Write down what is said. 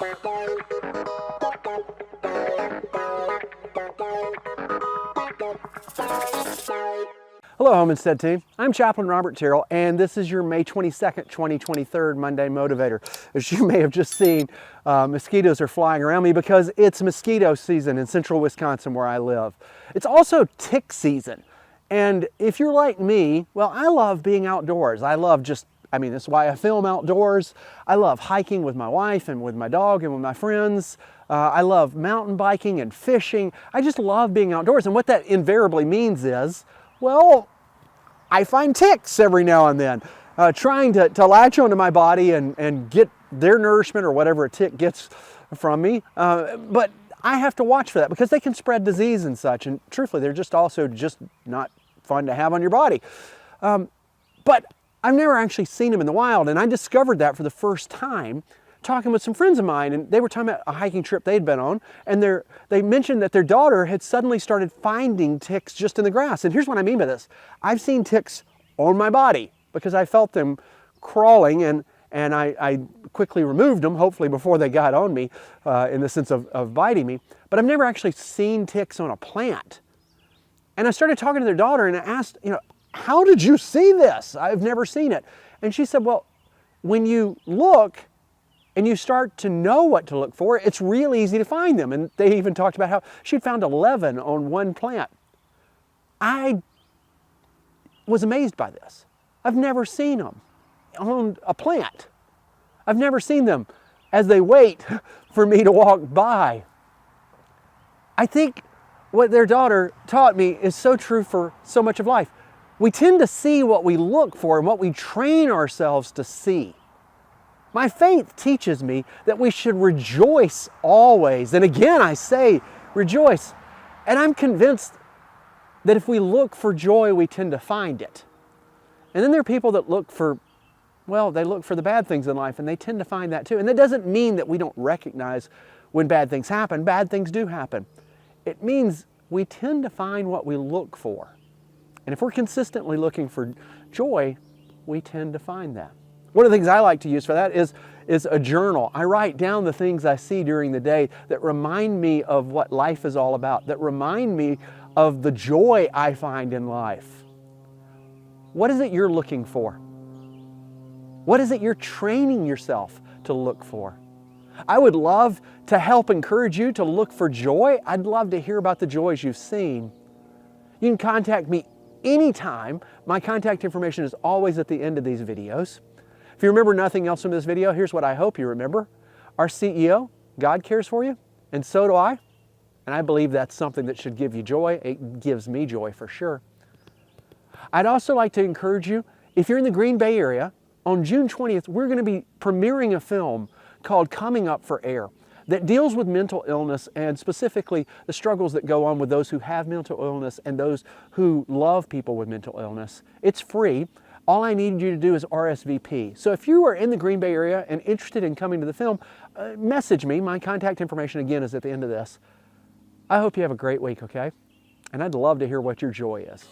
Hello, Homestead team. I'm Chaplain Robert Terrell, and this is your May 22nd, 2023 Monday Motivator. As you may have just seen, mosquitoes are flying around me because it's mosquito season in central Wisconsin where I live. It's also tick season. And if you're like me, well, I love being outdoors. That's why I film outdoors. I love hiking with my wife and with my dog and with my friends. I love mountain biking and fishing. I just love being outdoors. And what that invariably means is, well, I find ticks every now and then, trying to latch onto my body and get their nourishment or whatever a tick gets from me. But I have to watch for that because they can spread disease and such. And truthfully, they're just not fun to have on your body. But I've never actually seen them in the wild. And I discovered that for the first time talking with some friends of mine, and they were talking about a hiking trip they'd been on, and they mentioned that their daughter had suddenly started finding ticks just in the grass. And here's what I mean by this. I've seen ticks on my body because I felt them crawling, and I quickly removed them, hopefully before they got on me, in the sense of biting me. But I've never actually seen ticks on a plant. And I started talking to their daughter, and I asked, how did you see this? I've never seen it. And she said, well, when you look, and you start to know what to look for, it's real easy to find them. And they even talked about how she'd found 11 on one plant. I was amazed by this. I've never seen them on a plant. I've never seen them as they wait for me to walk by. I think what their daughter taught me is so true for so much of life. We tend to see what we look for and what we train ourselves to see. My faith teaches me that we should rejoice always. And again, I say rejoice. And I'm convinced that if we look for joy, we tend to find it. And then there are people that look for the bad things in life, and they tend to find that too. And that doesn't mean that we don't recognize when bad things happen. Bad things do happen. It means we tend to find what we look for. And if we're consistently looking for joy, we tend to find that. One of the things I like to use for that is a journal. I write down the things I see during the day that remind me of what life is all about, that remind me of the joy I find in life. What is it you're looking for? What is it you're training yourself to look for? I would love to help encourage you to look for joy. I'd love to hear about the joys you've seen. You can contact me anytime. My contact information is always at the end of these videos. If you remember nothing else from this video, here's what I hope you remember. Our CEO, God cares for you, and so do I. And I believe that's something that should give you joy. It gives me joy for sure. I'd also like to encourage you, if you're in the Green Bay area, on June 20th, we're going to be premiering a film called Coming Up for Air that deals with mental illness and specifically the struggles that go on with those who have mental illness and those who love people with mental illness. It's free. All I need you to do is RSVP. So if you are in the Green Bay area and interested in coming to the film, message me. My contact information again is at the end of this. I hope you have a great week, okay? And I'd love to hear what your joy is.